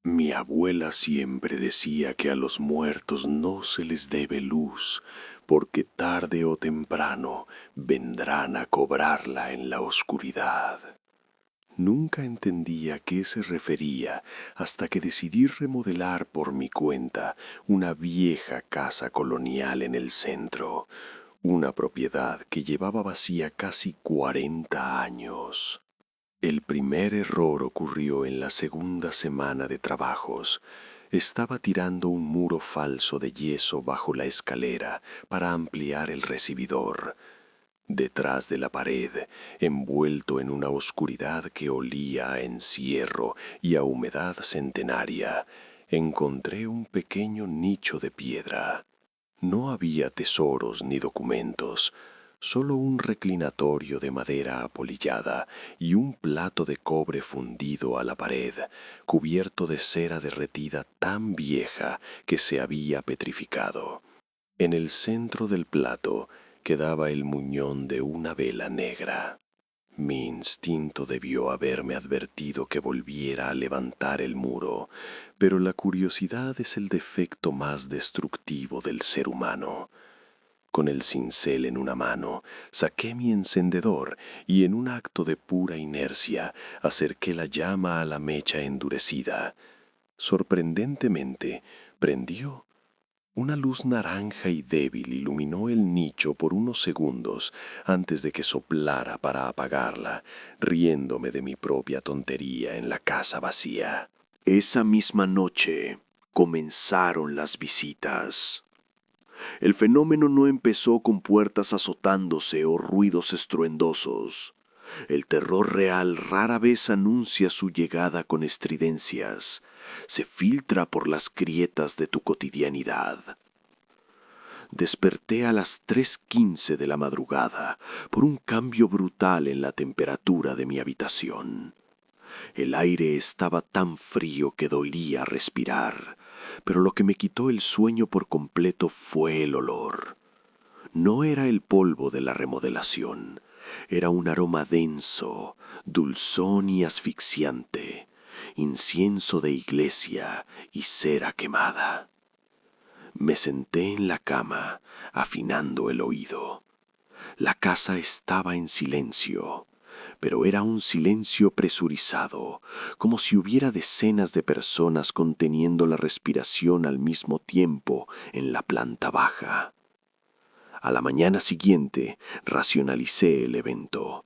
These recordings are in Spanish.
Mi abuela siempre decía que a los muertos no se les debe luz, porque tarde o temprano vendrán a cobrarla en la oscuridad. Nunca entendí a qué se refería hasta que decidí remodelar por mi cuenta una vieja casa colonial en el centro, una propiedad que llevaba vacía casi 40 años. El primer error ocurrió en la segunda semana de trabajos. Estaba tirando un muro falso de yeso bajo la escalera para ampliar el recibidor. Detrás de la pared, envuelto en una oscuridad que olía a encierro y a humedad centenaria, encontré un pequeño nicho de piedra. No había tesoros ni documentos, solo un reclinatorio de madera apolillada y un plato de cobre fundido a la pared, cubierto de cera derretida tan vieja que se había petrificado. En el centro del plato quedaba el muñón de una vela negra. Mi instinto debió haberme advertido que volviera a levantar el muro, pero la curiosidad es el defecto más destructivo del ser humano. Con el cincel en una mano, saqué mi encendedor y en un acto de pura inercia acerqué la llama a la mecha endurecida. Sorprendentemente, prendió. Una luz naranja y débil iluminó el nicho por unos segundos antes de que soplara para apagarla, riéndome de mi propia tontería en la casa vacía. Esa misma noche comenzaron las visitas. El fenómeno no empezó con puertas azotándose o ruidos estruendosos. El terror real rara vez anuncia su llegada con estridencias. Se filtra por las grietas de tu cotidianidad. Desperté a las 3:15 de la madrugada por un cambio brutal en la temperatura de mi habitación. El aire estaba tan frío que doía respirar, pero lo que me quitó el sueño por completo fue el olor. No era el polvo de la remodelación, era un aroma denso, dulzón y asfixiante, incienso de iglesia y cera quemada. Me senté en la cama, afinando el oído. La casa estaba en silencio, pero era un silencio presurizado, como si hubiera decenas de personas conteniendo la respiración al mismo tiempo en la planta baja. A la mañana siguiente racionalicé el evento.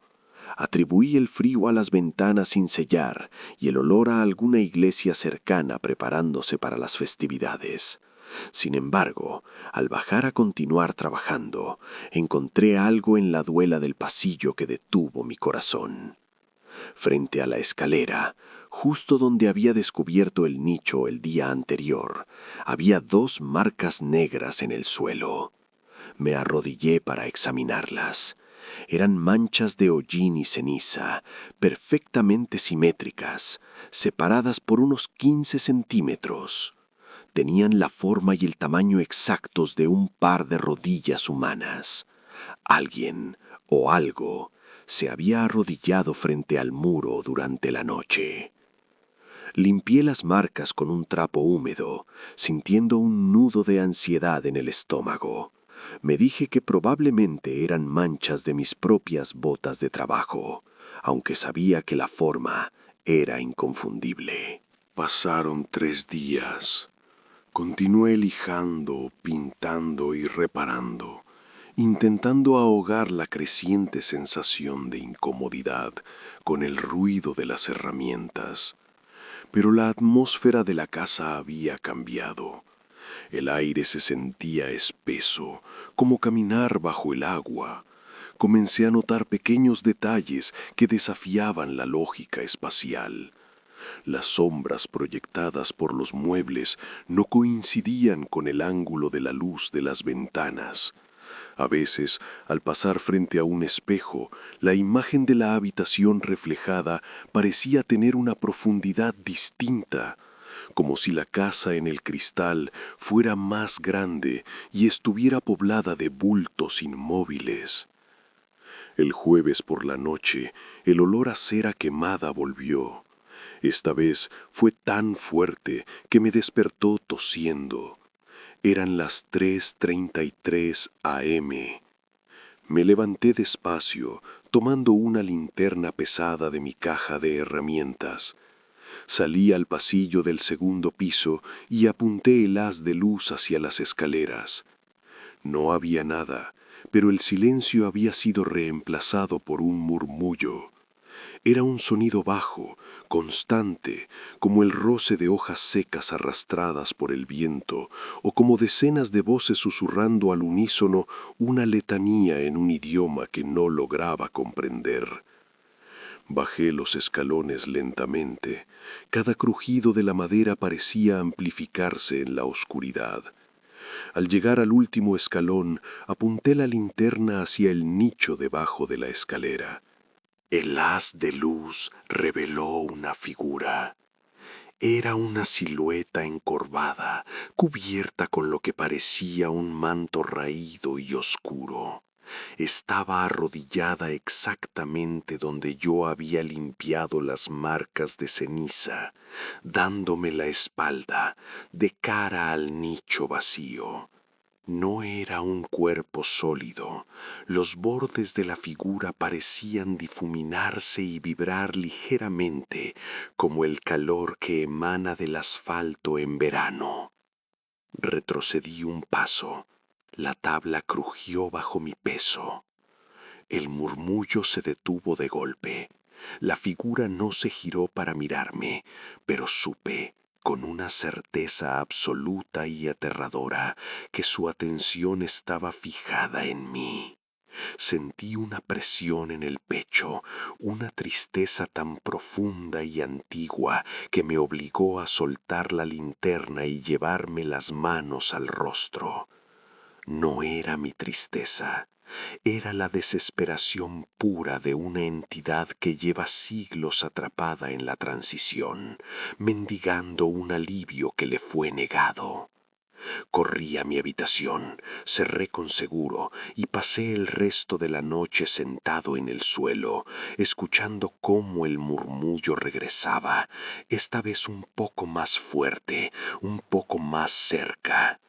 Atribuí el frío a las ventanas sin sellar y el olor a alguna iglesia cercana preparándose para las festividades. Sin embargo, al bajar a continuar trabajando, encontré algo en la duela del pasillo que detuvo mi corazón. Frente a la escalera, justo donde había descubierto el nicho el día anterior, había 2 marcas negras en el suelo. Me arrodillé para examinarlas. Eran manchas de hollín y ceniza, perfectamente simétricas, separadas por unos 15 centímetros. Tenían la forma y el tamaño exactos de un par de rodillas humanas. Alguien o algo se había arrodillado frente al muro durante la noche. Limpié las marcas con un trapo húmedo, sintiendo un nudo de ansiedad en el estómago. Me dije que probablemente eran manchas de mis propias botas de trabajo, aunque sabía que la forma era inconfundible. Pasaron 3 días. Continué lijando, pintando y reparando, intentando ahogar la creciente sensación de incomodidad con el ruido de las herramientas. Pero la atmósfera de la casa había cambiado. El aire se sentía espeso, como caminar bajo el agua. Comencé a notar pequeños detalles que desafiaban la lógica espacial. Las sombras proyectadas por los muebles no coincidían con el ángulo de la luz de las ventanas. A veces, al pasar frente a un espejo, la imagen de la habitación reflejada parecía tener una profundidad distinta, como si la casa en el cristal fuera más grande y estuviera poblada de bultos inmóviles. El jueves por la noche, el olor a cera quemada volvió. Esta vez fue tan fuerte que me despertó tosiendo. Eran las 3:33 a.m. Me levanté despacio, tomando una linterna pesada de mi caja de herramientas. Salí al pasillo del segundo piso y apunté el haz de luz hacia las escaleras. No había nada, pero el silencio había sido reemplazado por un murmullo. Era un sonido bajo, constante, como el roce de hojas secas arrastradas por el viento, o como decenas de voces susurrando al unísono una letanía en un idioma que no lograba comprender. Bajé los escalones lentamente. Cada crujido de la madera parecía amplificarse en la oscuridad. Al llegar al último escalón, apunté la linterna hacia el nicho debajo de la escalera. El haz de luz reveló una figura. Era una silueta encorvada, cubierta con lo que parecía un manto raído y oscuro. Estaba arrodillada exactamente donde yo había limpiado las marcas de ceniza, dándome la espalda, de cara al nicho vacío. No era un cuerpo sólido. Los bordes de la figura parecían difuminarse y vibrar ligeramente, como el calor que emana del asfalto en verano. Retrocedí un paso. La tabla crujió bajo mi peso. El murmullo se detuvo de golpe. La figura no se giró para mirarme, pero supe, con una certeza absoluta y aterradora, que su atención estaba fijada en mí. Sentí una presión en el pecho, una tristeza tan profunda y antigua que me obligó a soltar la linterna y llevarme las manos al rostro. No era mi tristeza. Era la desesperación pura de una entidad que lleva siglos atrapada en la transición, mendigando un alivio que le fue negado. Corrí a mi habitación, cerré con seguro y pasé el resto de la noche sentado en el suelo, escuchando cómo el murmullo regresaba, esta vez un poco más fuerte, un poco más cerca.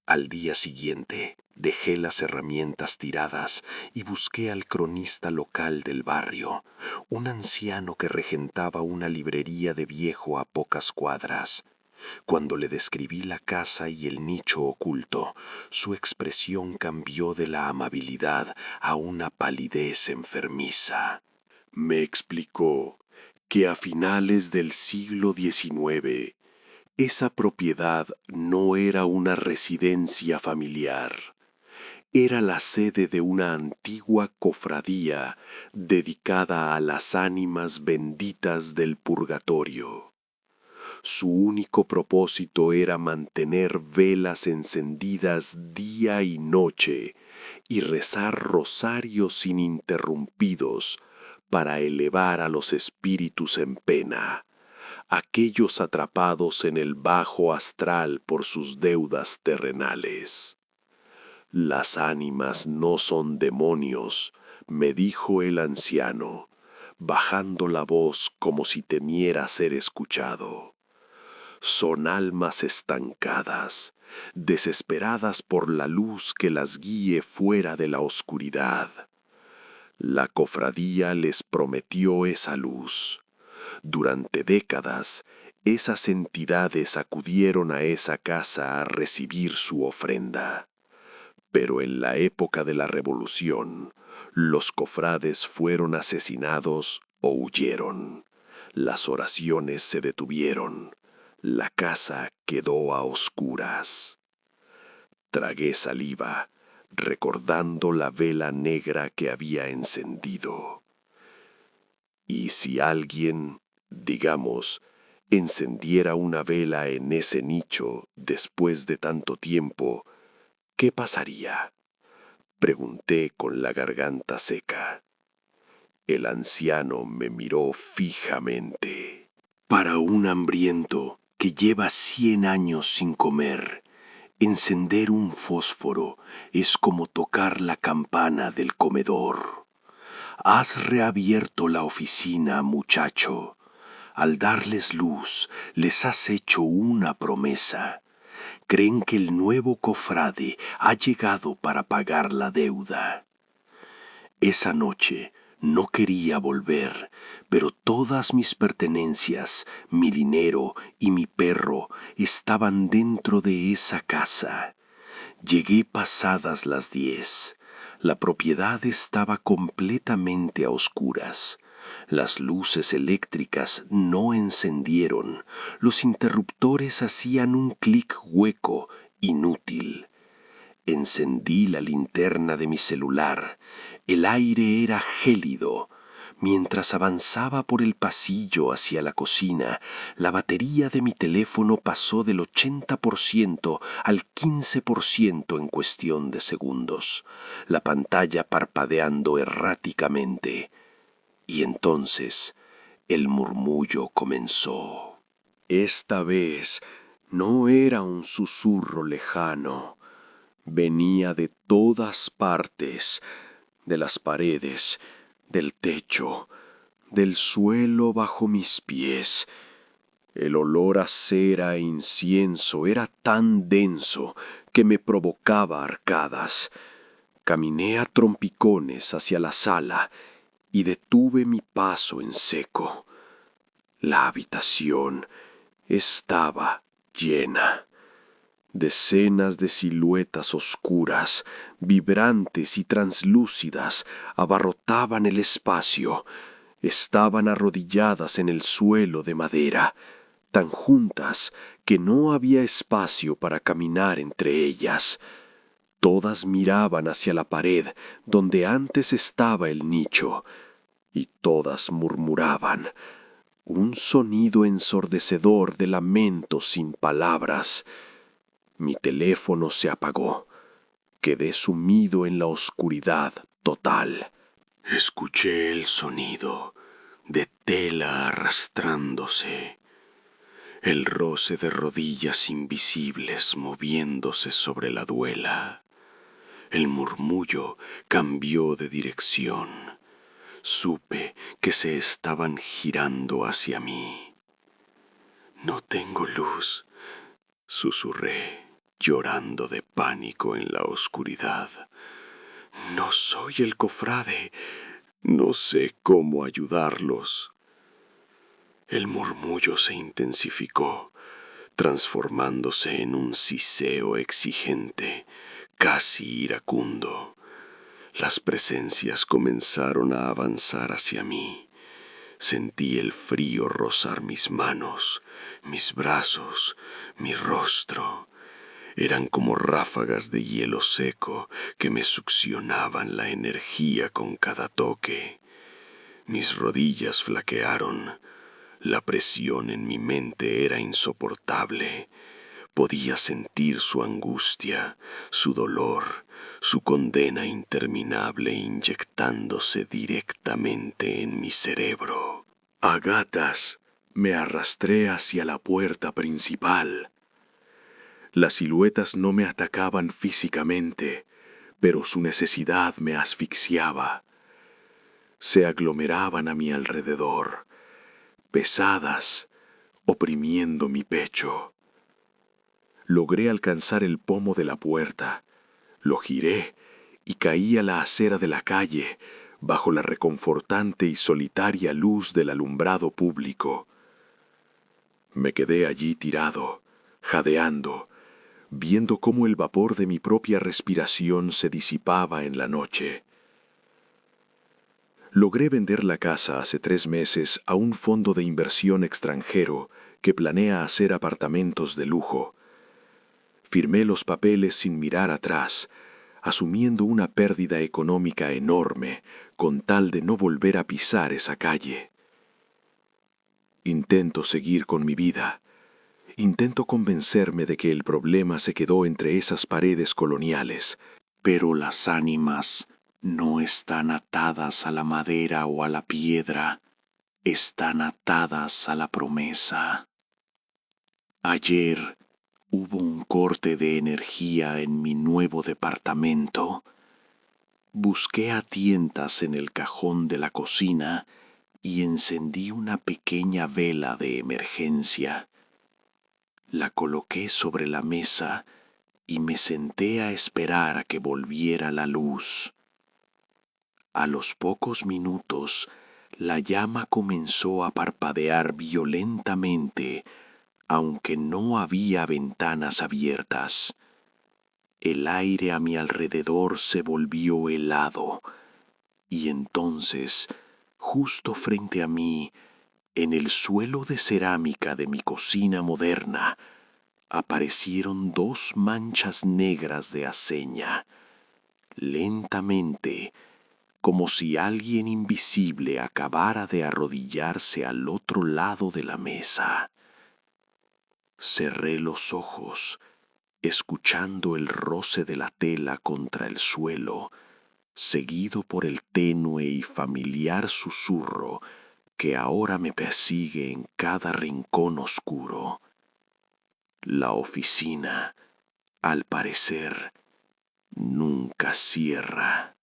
Al día siguiente, dejé las herramientas tiradas y busqué al cronista local del barrio, un anciano que regentaba una librería de viejo a pocas cuadras. Cuando le describí la casa y el nicho oculto, su expresión cambió de la amabilidad a una palidez enfermiza. Me explicó que a finales del siglo XIX, esa propiedad no era una residencia familiar, era la sede de una antigua cofradía dedicada a las ánimas benditas del purgatorio. Su único propósito era mantener velas encendidas día y noche y rezar rosarios ininterrumpidos para elevar a los espíritus en pena, aquellos atrapados en el bajo astral por sus deudas terrenales. Las ánimas no son demonios, me dijo el anciano, bajando la voz como si temiera ser escuchado. Son almas estancadas, desesperadas por la luz que las guíe fuera de la oscuridad. La cofradía les prometió esa luz. Durante décadas, esas entidades acudieron a esa casa a recibir su ofrenda. Pero en la época de la Revolución, los cofrades fueron asesinados o huyeron. Las oraciones se detuvieron. La casa quedó a oscuras. Tragué saliva, recordando la vela negra que había encendido. Y si alguien, digamos, encendiera una vela en ese nicho después de tanto tiempo, ¿qué pasaría? Pregunté con la garganta seca. El anciano me miró fijamente. Para un hambriento que lleva 100 años sin comer, encender un fósforo es como tocar la campana del comedor. Has reabierto la oficina, muchacho. Al darles luz, les has hecho una promesa. Creen que el nuevo cofrade ha llegado para pagar la deuda. Esa noche no quería volver, pero todas mis pertenencias, mi dinero y mi perro estaban dentro de esa casa. Llegué pasadas las 10. La propiedad estaba completamente a oscuras. Las luces eléctricas no encendieron. Los interruptores hacían un clic hueco, inútil. Encendí la linterna de mi celular. El aire era gélido. Mientras avanzaba por el pasillo hacia la cocina, la batería de mi teléfono pasó del 80% al 15% en cuestión de segundos, la pantalla parpadeando erráticamente. Y entonces el murmullo comenzó. Esta vez no era un susurro lejano. Venía de todas partes, de las paredes, del techo, del suelo bajo mis pies. El olor a cera e incienso era tan denso que me provocaba arcadas. Caminé a trompicones hacia la sala y detuve mi paso en seco. La habitación estaba llena. Decenas de siluetas oscuras, vibrantes y translúcidas, abarrotaban el espacio. Estaban arrodilladas en el suelo de madera, tan juntas que no había espacio para caminar entre ellas. Todas miraban hacia la pared donde antes estaba el nicho, y todas murmuraban, un sonido ensordecedor de lamento sin palabras. Mi teléfono se apagó. Quedé sumido en la oscuridad total. Escuché el sonido de tela arrastrándose, el roce de rodillas invisibles moviéndose sobre la duela. El murmullo cambió de dirección. Supe que se estaban girando hacia mí. No tengo luz, susurré, llorando de pánico en la oscuridad. No soy el cofrade. No sé cómo ayudarlos. El murmullo se intensificó, transformándose en un siseo exigente, casi iracundo. Las presencias comenzaron a avanzar hacia mí. Sentí el frío rozar mis manos, mis brazos, mi rostro. Eran como ráfagas de hielo seco que me succionaban la energía con cada toque. Mis rodillas flaquearon. La presión en mi mente era insoportable. Podía sentir su angustia, su dolor, su condena interminable inyectándose directamente en mi cerebro. A gatas me arrastré hacia la puerta principal. Las siluetas no me atacaban físicamente, pero su necesidad me asfixiaba. Se aglomeraban a mi alrededor, pesadas, oprimiendo mi pecho. Logré alcanzar el pomo de la puerta, lo giré y caí a la acera de la calle, bajo la reconfortante y solitaria luz del alumbrado público. Me quedé allí tirado, jadeando, viendo cómo el vapor de mi propia respiración se disipaba en la noche. Logré vender la casa hace 3 meses a un fondo de inversión extranjero que planea hacer apartamentos de lujo. Firmé los papeles sin mirar atrás, asumiendo una pérdida económica enorme con tal de no volver a pisar esa calle. Intento seguir con mi vida. Intento convencerme de que el problema se quedó entre esas paredes coloniales, pero las ánimas no están atadas a la madera o a la piedra, están atadas a la promesa. Ayer hubo un corte de energía en mi nuevo departamento. Busqué a tientas en el cajón de la cocina y encendí una pequeña vela de emergencia. La coloqué sobre la mesa y me senté a esperar a que volviera la luz. A los pocos minutos, la llama comenzó a parpadear violentamente, aunque no había ventanas abiertas. El aire a mi alrededor se volvió helado, y entonces, justo frente a mí, en el suelo de cerámica de mi cocina moderna, aparecieron dos manchas negras de aceña. Lentamente, como si alguien invisible acabara de arrodillarse al otro lado de la mesa. Cerré los ojos, escuchando el roce de la tela contra el suelo, seguido por el tenue y familiar susurro que ahora me persigue en cada rincón oscuro. La oficina, al parecer, nunca cierra.